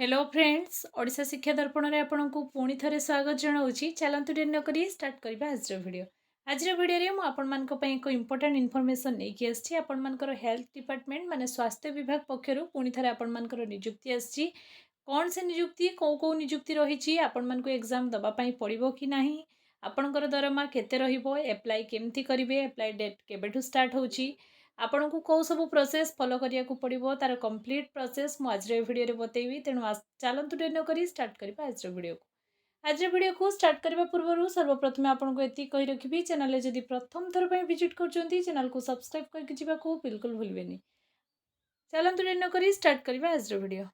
Hello friends Odisha शिक्षा दर्पण में आपन को पुणी थे स्वागत जनाऊँगी। चलतु डेरी नक स्टार्ट करवा आज वीडियो। आज वीडियो में मुझे एक इंपोर्टेंट इनफॉरमेशन नहीं आसी आपर हेल्थ डिपार्टमेंट माने स्वास्थ्य विभाग पक्षर पुणी थे आपर निजुक्ति आसी कौन से निजुक्ति कौ निजुक्ति रही आपण एग्जाम दवापाई पड़ो कि ना आपणकर दरमा केते एप्लाई केमती करेंगे एप्लाई डेट केबेठू स्टार्ट होची आपन को कौ सब प्रोसेस फॉलो करिया को पड़िबो तार कंप्लीट प्रोसेस मु आज वीडियो रे बतेइबी। तेणु चलतु डेरी न करी स्टार्ट करबा आज वीडियो को। आज वीडियो को स्टार्ट करबा पूर्व सर्वप्रथम आपन को एति कहि रखिबी चैनल रे जदि प्रथम थर पय विजिट करचंती चैनल को सब्सक्राइब करके जिबा को बिल्कुल भूलबेनी। चलतु डेरी न करी स्टार्ट करबा आज वीडियो।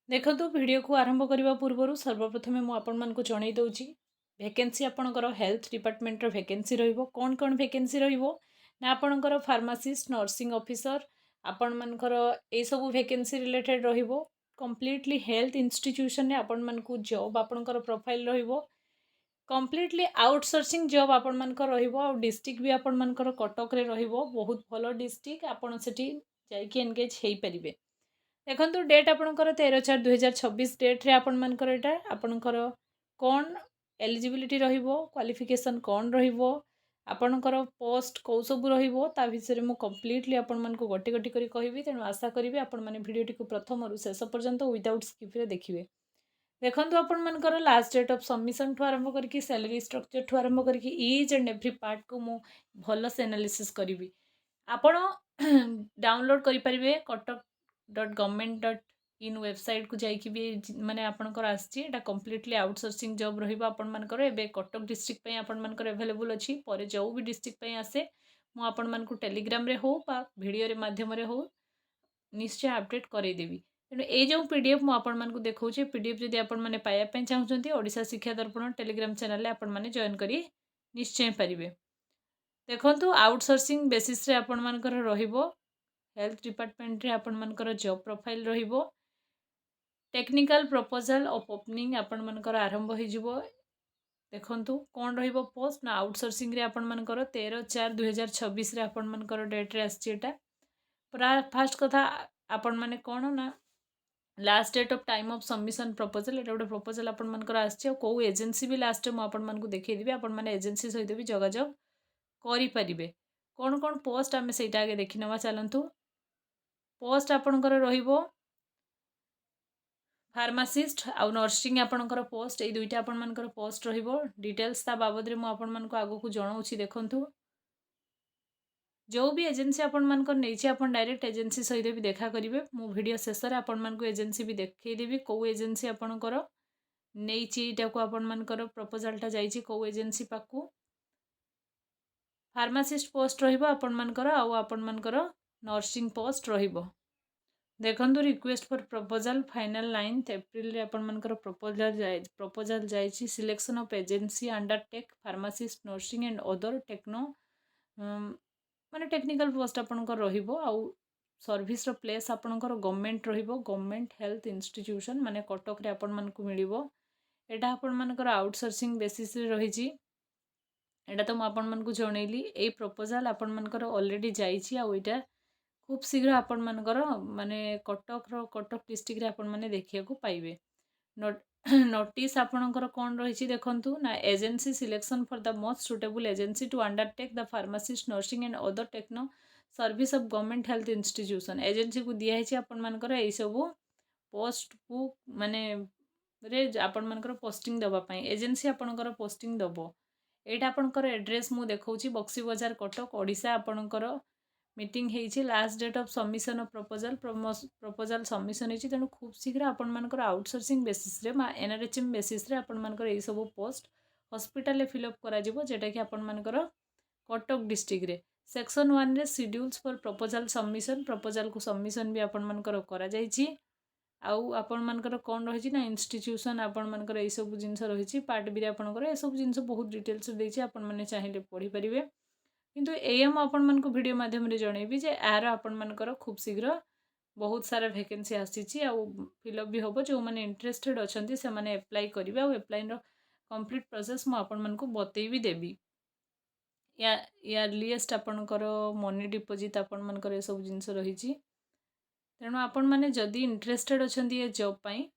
देखंतु वीडियो को आरंभ करबा पूर्व सर्वप्रथम मु आपन मन को जणै दउची वैकेंसी आपनकर हेल्थ डिपार्टमेंट रो वैकेंसी रहइबो कोन कोन वैकेंसी रहइबो ना आपणकर फार्मासिस्ट नर्सिंग ऑफिसर आपण मनकर ए सब वैकेंसी रिलेटेड रहिबो कंप्लीटली हेल्थ इंस्टीट्यूशन ने आपण मन को जॉब आपणकर प्रोफाइल रहिबो कंप्लीटली आउटसोर्सिंग जॉब आपण मनकर रहिबो और डिस्ट्रिक्ट भी आपण मनकर कटक रे रहिबो बहुत भलो डिस्ट्रिक्ट आपण सेठी जाइके एंगेज हेई परिबे। देखंतु डेट आपणकर 13/4/2026 डेट रे आपण मनकर एटा आपणकर कोन एलिजिबिलिटी रहिबो क्वालिफिकेशन कोन रहिबो आपणकर पोस्ट कौ सब रहिबो ता विषय मु कंप्लीटली आपण मन को गोटी गोटी करी कहबी। तेणु आशा करी आपण माने वीडियो टी को प्रथम रु शेष पर्यंत विदाउट स्किप रे देखिबे। देखंतु आपण मनकर लास्ट डेट ऑफ सबमिशन ठु आरंभ करके सैलरी स्ट्रक्चर ठु आरंभ करके ईच एंड एवरी पार्ट को मु भलो से एनालिसिस करी आपण डाउनलोड करि परिबे kotak.government.in वेबसाइट को जाइए भी माने आपनकर आसी कंप्लीटली आउटसोर्सिंग जॉब रहिबा आपण मनकर एबे कटक डिस्ट्रिक्ट पई आपण मनकर अवेलेबल अछि परे जो भी डिस्ट्रिक्ट पई आसे मु आपण मन को टेलीग्राम रे हो बा वीडियो रे माध्यम रे हो निश्चय अपडेट करई देबी। तेणु ये जो पीडीएफ मु आपण मन को देखौछि पीडीएफ जदि आपण माने पाया पई चाहउछंती ओडिशा शिक्षा दर्पण टेलीग्राम चैनल रे आपण माने जॉइन करी निश्चय पारिबे। देखंतु आउटसोर्सिंग बेसिस रे आपण मनकर रहिबो हेल्थ डिपार्टमेंट रे आपण मनकर जॉब प्रोफाइल रहिबो टेक्निकल प्रपोजल ऑफ ओपनिंग आपण मनकर आरंभ हो जिवो। देखंतु कोन रहिबो पोस्ट ना आउटसोर्सिंग रे आपण मनकर 13/4/2026 रे आपण मनकर डेट रे आछि एटा फास्ट कथा आपण माने कोन ना last date of time of submission proposal एटा गोटे प्रपोजल आपण मनकर आछि को एजेंसी भी लास्ट मु आपण मन को देखै दिबे आपण माने एजेंसी सहित भी जोगाजोग करि परिबे। कोन कोन पोस्ट आमे सेटा आगे देखिनवा चलंतु पोस्ट आपणकर रहिबो फार्मासिस्ट आउ नर्सिंग आपणकर पोस्ट ए दुईटा आपण मनकर पोस्ट रहिबो डिटेल्स ता बाबद रे मु आपण मन को आगो को जणाउछि। देखंतु जो भी एजेंसी आपण मनकर नैछि आपण डायरेक्ट एजेंसी सहित भी देखा करिवे मु वीडियो शेष रे आपण मन को एजेंसी भी देखै देबी को एजेंसी आपणकर नैछि एटा को आपण मनकर प्रपोजल ता जाइछि को एजेंसी पाकू फार्मासिस्ट पोस्ट रहिबो आपण मनकर आउ आपण मनकर नर्सिंग पोस्ट रहिबो। देखंतु request for proposal final 9 April रे आपण मनकर प्रपोजल जाइछि selection of agency undertake pharmacist nursing and other techno माने टेक्निकल पोस्ट आपणकर रहिबो आउ सर्विस रो प्लेस आपणकर गवर्नमेंट रहिबो गवर्नमेंट हेल्थ इंस्टीट्यूशन माने कटक रे आपण मन को मिलिबो एटा आपण मनकर आउटसोर्सिंग बेसिस रे रहिछि एटा तो मु आपण मन को जणैली ए प्रपोजल आपण मनकर ऑलरेडी जाइछि आउ एटा खूब शीघ्र आपण मनकर माने कटक डिस्ट्रिक्ट रे आपण माने देखिया को पाइबे। नोटिस आपणकर कोन रहिछि देखंतु ना agency selection for the most suitable agency to undertake the pharmacist nursing and other techno service of government health institution agency को दिया है आपण मनकर ए सब पोस्ट को माने रे आपण मनकर पोस्टिंग दबा पई एजेंसी आपणकर पोस्टिंग दबो एटा आपणकर एड्रेस मु देखौछि बक्सी बाजार कटक ओडिशा आपणकर मीटिंग हेछि last date of submission of proposal submission हेछि तेणु खूब शीघ्र आपण मनकर आउटसोर्सिंग बेसिस रे एनआरएचएम बेसिस रे आपण मनकर ए सब पोस्ट हॉस्पिटल रे फिल अप करा जिवो जेटा कि आपण मनकर कटक डिस्ट्रिक्ट रे सेक्शन 1 रे schedules for proposal submission proposal को सबमिशन भी आपण मनकर करा जाइछि आउ आपण मनकर कोन रहिछि ना इंस्टीट्यूशन आपण मनकर ए सब जिंस रहिछि पार्ट बी रे आपणकर ए सब जिंस बहुत डिटेल्स देछि आपण माने चाहिले पढि परिबे किंतु एम आपण मन को वीडियो माध्यम रे जणैबी जे आर आपण मनकर खूब शीघ्र बहुत सारा वैकेंसी आसीछि आउ फिलअप भी होबो जो माने इंटरेस्टेड अछंती से माने अप्लाई करिवे आउ अप्लाई रो कंप्लीट प्रोसेस मु आपण मन को बतै भी देबी या अर्लीस्ट आपणकर मनी डिपोजिट आपण मनकर ए सब जिंस रहिछि तेणु आपण मैंने जदि इंटरेस्टेड अच्छा ये जॉब पाई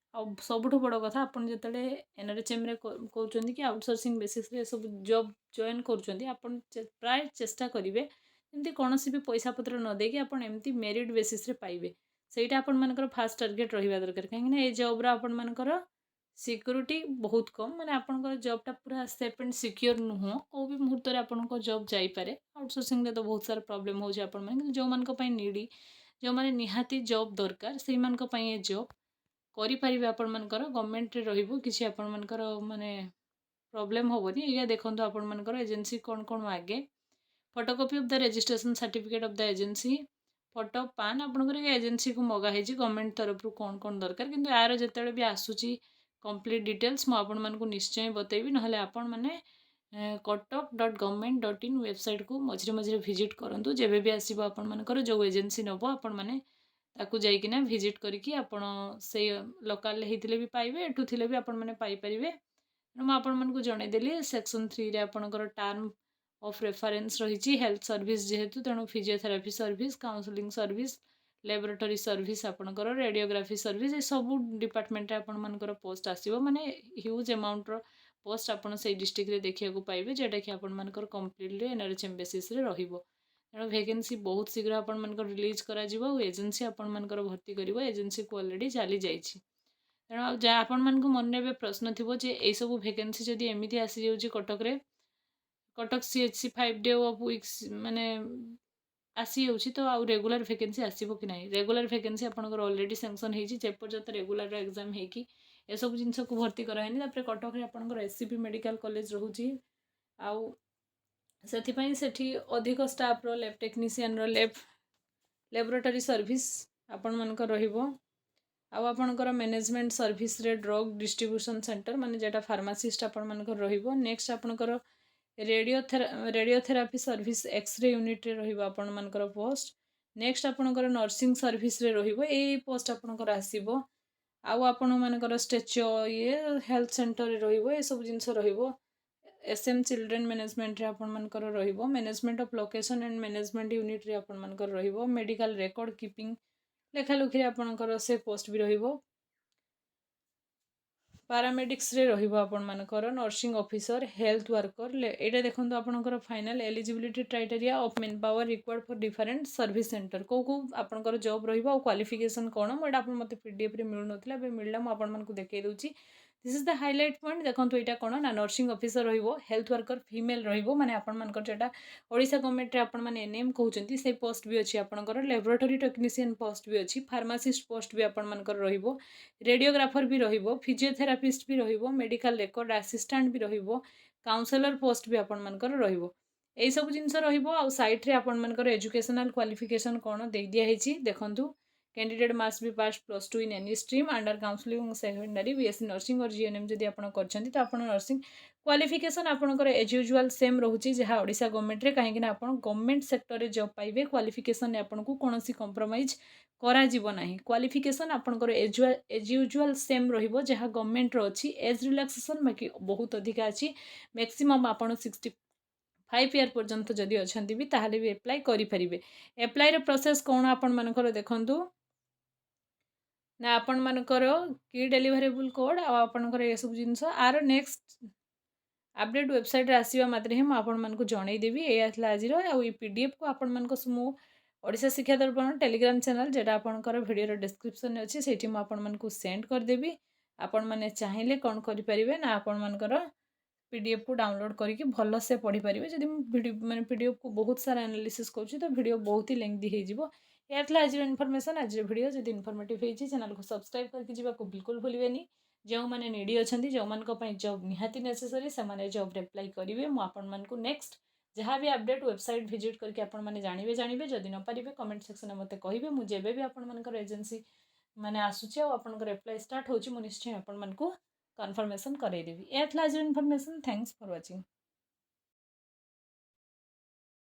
सबुठ बड़ कथा आपन जो एनआरएचएम रे कहते कि आउटसोर्सिंग बेसिस रे सब जॉब जॉइन कर प्राय चेष्टा करेंगे एमती कौन भी पैसा पत्र न देकी आप एमती मेरिट बेसिस रे पाइबे ସେଇଟା ଆପଣମାନଙ୍କର ଫାଷ୍ଟ ଟାର୍ଗେଟ୍ ରହିବା ଦରକାର କାହିଁକିନା ଏ ଜବ୍ର ଆପଣମାନଙ୍କର ସିକ୍ୟୁରିଟି ବହୁତ କମ୍ ମାନେ ଆପଣଙ୍କର ଜବ୍ଟା ପୁରା ସେଫ୍ ଆଣ୍ଡ ସିକ୍योर ନୁହଁ କେଉଁ ବି ମୁହୂର୍ତ୍ତରେ ଆପଣଙ୍କ ଜବ୍ ଯାଇପାରେ ଆଉଟସୋର୍ସିଂରେ ତ ବହୁତ ସାରା ପ୍ରୋବ୍ଲେମ୍ ହେଉଛି ଆପଣମାନେ କିନ୍ତୁ ଯେଉଁମାନଙ୍କ ପାଇଁ ନିଡ଼ି ଯେଉଁମାନେ ନିହାତି ଜବ୍ ଦରକାର ସେଇମାନଙ୍କ ପାଇଁ ଏ ଜବ୍ କରିପାରିବେ ଆପଣମାନଙ୍କର ଗଭର୍ଣ୍ଣମେଣ୍ଟରେ ରହିବ କିଛି ଆପଣମାନଙ୍କର ମାନେ ପ୍ରୋବ୍ଲେମ୍ ହେବନି ଏଇଆ ଦେଖନ୍ତୁ ଆପଣମାନଙ୍କର ଏଜେନ୍ସି କ'ଣ କ'ଣ ମାଗେ photocopy of the registration certificate of the agency photo पान आपंकर एजेंसी को मगाही गवर्नमेंट तरफ कौन कौन दरकार किंतु यार जिते भी आसूची कंप्लीट डिटेल्स मुझे निश्चय बतेबी ना आपण मैंने kotak.government.in वेबसाइट को मझे मझे विजिट करूँ जब भी आसो आपर जो एजेंसी नब आपण मैंने ताकू जाइकिना विजिट करके आपण से लोकाल होते भी पाइबे एठू थे भी आपण मैंने पाइपर मुझे जनईदेली सेक्शन 3 रे आपणकर टर्म ऑफ रेफरेंस रही हेल्थ सर्विस जेहेतु तेणु physiotherapy service counselling service laboratory service आपणकर रेडियोग्राफी सर्विस ये सब डिपार्टमेंट आपणकर पोस्ट आसो माने ह्यूज अमाउंटर पोस्ट आप डिस्ट्रिक्ट रे देखा पाइबे जेटा कि आपणकर कम्प्लीटली एनआरएचएम बेसिस रे रहिबो तेणु वैकेंसी बहुत शीघ्र आपणकर रिलीज करा एजेंसी आपणकर भर्ती कर एजेंसी को ऑलरेडी चली जाइए तेणु जहाँ आपण मन में प्रश्न थी ये सब वैकेंसी जदि एमती आसी जाऊँगी Cuttack Cuttack CHC 5 day of weeks माने आसी जाऊँगी तो आउ रेगुलर वैकेंसी आसो कि ना रेगुलर वैकेंसी आपंकर ऑलरेडी सैंक्शन होपर्यंत रेगुलर एग्जाम होगी ये सब जिन को भर्ती कराएनी कटक आपंकर SCP मेडिकल कॉलेज रोचे आउ से अधिक स्टाफ रो लैब टेक्नीशियन रो लैबोरेटरी सर्विस आपण मानकर रहिबो आपणकर मैनेजमेंट सर्विस रे ड्रग डिस्ट्रीब्यूशन सेंटर माने जेटा फार्मासिस्ट आपण मानकर रहिबो नेक्स्ट आपणकर रेडियोथेरापी सर्विस एक्सरे यूनिट रे रहिबो आपण मानकर पोस्ट नेक्स्ट आपणकर नर्सिंग सर्विस रे रहिबो ए पोस्ट आपणकर आसीबो आउ आपण मानकर स्टेचो ये हेल्थ सेंटर रे रहिबो ए सब जिंस रहिबो SM चिल्ड्रेन मैनेजमेंट रे आपण मानकर रहिबो management of location and management unit रे आपण मानकर रहिबो मेडिकल रिकॉर्ड कीपिंग लेखालुखी आपणकर से पोस्ट भी रहिबो पारामेडिक्स रे रहिबो आपण मानकर नर्सिंग ऑफिसर हेल्थ वर्कर एटा देखंतु आपणकर final eligibility criteria of main power required for different service centre को आपणकर जॉब रहिबो और क्वालिफिकेशन कोन मोटा आपण मते PDF रे मिलु नथिला बे मिलला म आपण मानकु देखाई दउची this is the highlight point देखंतु एटा कोन ना नर्सिंग ऑफिसर रहिबो हेल्थ वर्कर फीमेल रहिबो माने आपण मानकर जेटा ओडिसा गवर्नमेंट रे आपण माने एनएम कहउचंती से पोस्ट भी अछि आपणकर लैबोरेटरी टेक्नीशियन पोस्ट भी अछि फार्मासिस्ट पोस्ट भी आपण मानकर रहिबो रेडियोग्राफर भी रहिबो फिजियोथेरापिस्ट भी रहिबो मेडिकल रिकॉर्ड असिस्टेंट भी रहिबो काउंसलर पोस्ट भी आपण मानकर रहिबो एई सब जिंस रहिबो आ साइट रे आपण मानकर एजुकेशनल क्वालिफिकेशन कोन दे दिया हेची देखंतु candidate must be pass +2 in any stream under counselling secondary BSc nursing और GNM जदि आपण करछंती तो आपण नर्सिंग क्वालिफिकेशन आपणकर एज यूजुअल सेम रोची जहाँ ओडिशा गवर्नमेंट रे कहीं आपण गवर्नमेंट सेक्टर रे जॉब पाइबे क्वालिफिकेशन ने आपन को कोनोसी कंप्रोमाइज करा जीवो नाही क्वालिफिकेशन आपणकर एज यूजुअल सेम रहिबो जहाँ गवर्नमेंट रो अछि एज रिलैक्सेशन बाकी बहुत अधिक अछि मैक्सिमम आपण 65 ईयर पर्यंत जदि अछंती भी ताहाले भी अप्लाई करि परिबे अप्लाई रे प्रोसेस कोन आपण मानकर देखंतु ना आपण मानकर की डिलीवरेबल कोड आ आपणकर ये सब जिंस आर नेक्स्ट अपडेट वेबसाइट रे आसीबा मात्र ही आपण मानकु जणै देबी ए आथला आज रो आ PDF को आपण मानको समूह ओडिशा शिक्षा दर्पण टेलीग्राम चैनल जेटा आपणकर वीडियो रो डिस्क्रिप्शन अछि सेठी म आपण मानको सेंड कर देबी आपण माने चाहिले कोन करि परिबे ना आपण मानकर PDF को डाउनलोड करके भल से पढ़ी पारे जब वीडियो माने PDF को बहुत सारा एनालिसिस करूँ तो वीडियो बहुत ही लेंथी हो जाए आज इनफॉरमेशन आज वीडियो जब इनफॉर्मेटिव होती चैनल को सब्सक्राइब करके जावाक बिल्कुल भूलें जो मैंने नीडी अच्छा जो मानी जॉब निहाती नेसेसरी से जॉब अप्लाई करेंगे मुझे नेक्स्ट जहाँ भी अपडेट वेबसाइट विजिट करके आपने जानवे जदि न पारे कमेंट सेक्शन में मत कहे मुझे भी आपर एजेंसी माने आसूची आपंकर अप्लाई स्टार्ट हो निश्चय आपण कन्फर्मेशन करदेवी आज इनफॉरमेशन थैंक्स फॉर वाचिंग।